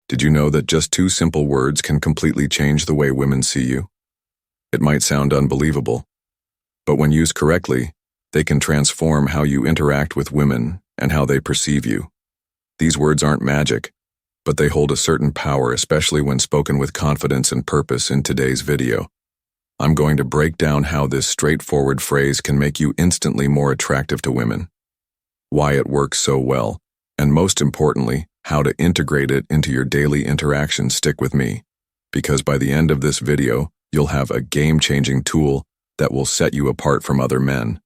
Did you know that just two simple words can completely change the way women see you? It might sound unbelievable, but when used correctly, they can transform how you interact with women and how they perceive you. These words aren't magic, but they hold a certain power, especially when spoken with confidence and purpose. In today's video, I'm going to break down how this straightforward phrase can make you instantly more attractive to women, why it works so well, and most importantly, how to integrate it into your daily interactions. Stick with me, because by the end of this video, you'll have a game-changing tool that will set you apart from other men.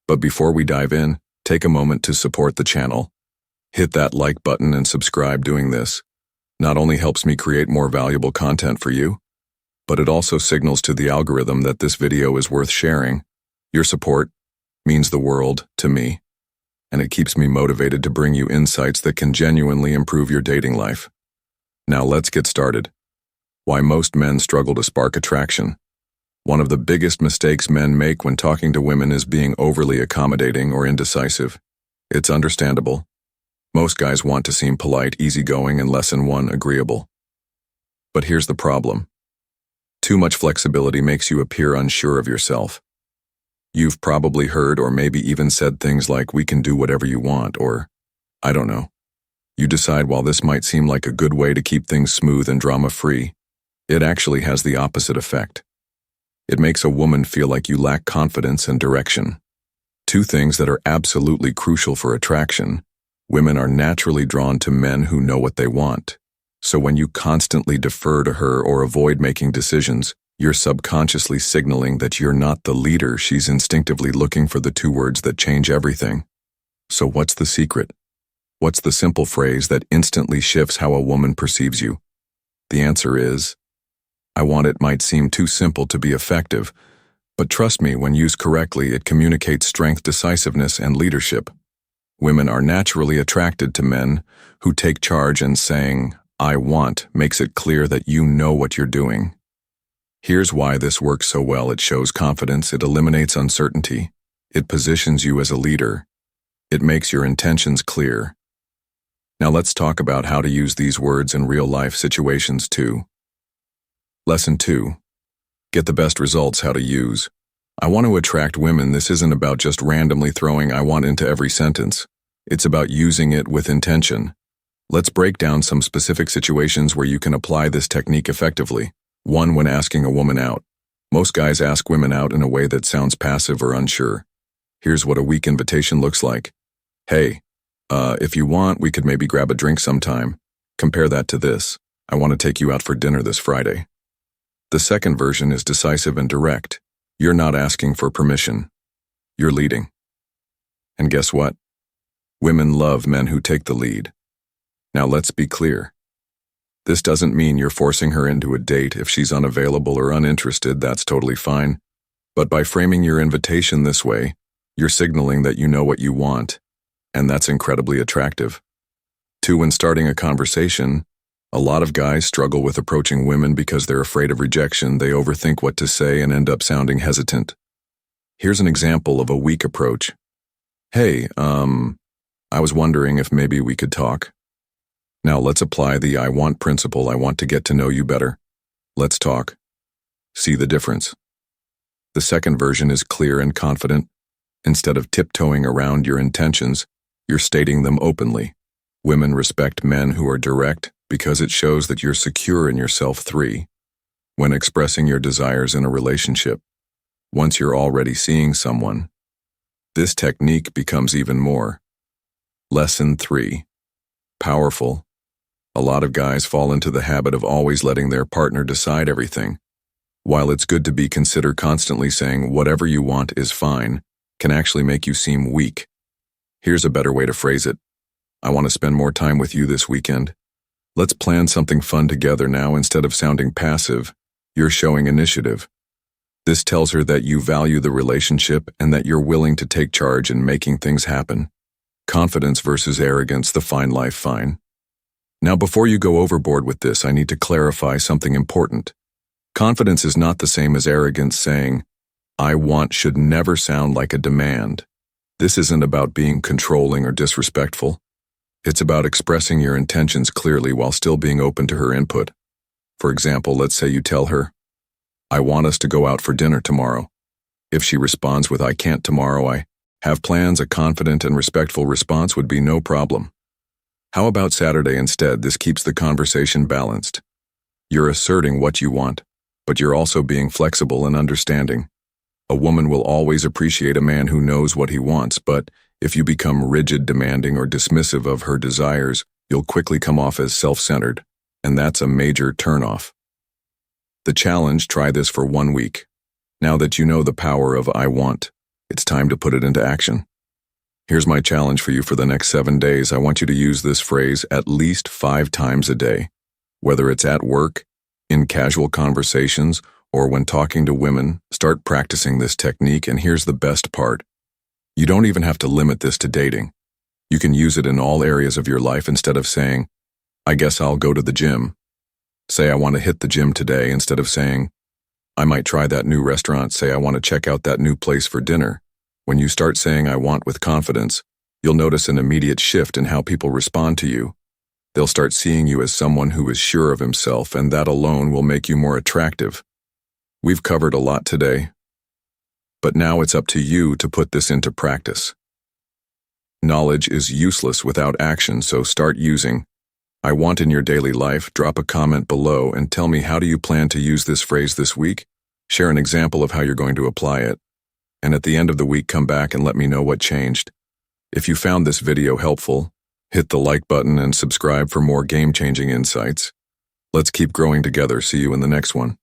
But before we dive in, take a moment to support the channel. Hit that like button and subscribe. Doing this not only helps me create more valuable content for you, but it also signals to the algorithm that this video is worth sharing. Your support means the world to me, and it keeps me motivated to bring you insights that can genuinely improve your dating life. Now let's get started. Why most men struggle to spark attraction. One of the biggest mistakes men make when talking to women is being overly accommodating or indecisive. It's understandable. Most guys want to seem polite, easygoing, and less than one agreeable. But here's the problem. Too much flexibility makes you appear unsure of yourself. You've probably heard or maybe even said things like, "We can do whatever you want," or, "I don't know." You decide while this might seem like a good way to keep things smooth and drama-free, it actually has the opposite effect. It makes a woman feel like you lack confidence and direction. Two things that are absolutely crucial for attraction. Women are naturally drawn to men who know what they want. So when you constantly defer to her or avoid making decisions, you're subconsciously signaling that you're not the leader. She's instinctively looking for the two words that change everything. So what's the secret? What's the simple phrase that instantly shifts how a woman perceives you? The answer is, "I want." It might seem too simple to be effective, but trust me, when used correctly, it communicates strength, decisiveness, and leadership. Women are naturally attracted to men who take charge, and saying, "I want," makes it clear that you know what you're doing. Here's why this works so well. It shows confidence, it eliminates uncertainty, it positions you as a leader, it makes your intentions clear. Now let's talk about how to use these words in real-life situations too. Lesson 2. Get the best results. How to use "I want" to attract women. This isn't about just randomly throwing "I want" into every sentence. It's about using it with intention. Let's break down some specific situations where you can apply this technique effectively. 1. When asking a woman out. Most guys ask women out in a way that sounds passive or unsure. Here's what a weak invitation looks like. "Hey, if you want, we could maybe grab a drink sometime." Compare that to this: "I want to take you out for dinner this Friday." The second version is decisive and direct. You're not asking for permission. You're leading. And guess what? Women love men who take the lead. Now let's be clear. This doesn't mean you're forcing her into a date. If she's unavailable or uninterested, that's totally fine. But by framing your invitation this way, you're signaling that you know what you want, and that's incredibly attractive. 2. When starting a conversation, a lot of guys struggle with approaching women because they're afraid of rejection. They overthink what to say and end up sounding hesitant. Here's an example of a weak approach. "Hey, I was wondering if maybe we could talk." Now let's apply the "I want" principle. "I want to get to know you better. Let's talk." See the difference? The second version is clear and confident. Instead of tiptoeing around your intentions, you're stating them openly. Women respect men who are direct because it shows that you're secure in yourself. 3. When expressing your desires in a relationship. Once you're already seeing someone, this technique becomes even more. Lesson 3. Powerful. A lot of guys fall into the habit of always letting their partner decide everything. While it's good to be considered, constantly saying "whatever you want is fine" can actually make you seem weak. Here's a better way to phrase it. "I want to spend more time with you this weekend. Let's plan something fun together." Now, instead of sounding passive, you're showing initiative. This tells her that you value the relationship and that you're willing to take charge in making things happen. Confidence versus arrogance, the fine life fine. Now, before you go overboard with this, I need to clarify something important. Confidence is not the same as arrogance. Saying "I want" should never sound like a demand. This isn't about being controlling or disrespectful. It's about expressing your intentions clearly while still being open to her input. For example, let's say you tell her, "I want us to go out for dinner tomorrow." If she responds with "I can't tomorrow, I have plans," a confident and respectful response would be no problem. How about Saturday instead? This keeps the conversation balanced. You're asserting what you want, but you're also being flexible and understanding. A woman will always appreciate a man who knows what he wants, but if you become rigid, demanding, or dismissive of her desires, you'll quickly come off as self-centered, and that's a major turnoff. The challenge: try this for 1 week. Now that you know the power of "I want," it's time to put it into action. Here's my challenge for you for the next 7 days. I want you to use this phrase at least 5 times a day. Whether it's at work, in casual conversations, or when talking to women, start practicing this technique, and here's the best part. You don't even have to limit this to dating. You can use it in all areas of your life. Instead of saying, "I guess I'll go to the gym," say, "I want to hit the gym today." Instead of saying, "I might try that new restaurant," say, "I want to check out that new place for dinner." When you start saying "I want" with confidence, you'll notice an immediate shift in how people respond to you. They'll start seeing you as someone who is sure of himself, and that alone will make you more attractive. We've covered a lot today, but now it's up to you to put this into practice. Knowledge is useless without action, so start using "I want" in your daily life. Drop a comment below and tell me, how do you plan to use this phrase this week? Share an example of how you're going to apply it. And at the end of the week, come back and let me know what changed. If you found this video helpful, hit the like button and subscribe for more game-changing insights. Let's keep growing together. See you in the next one.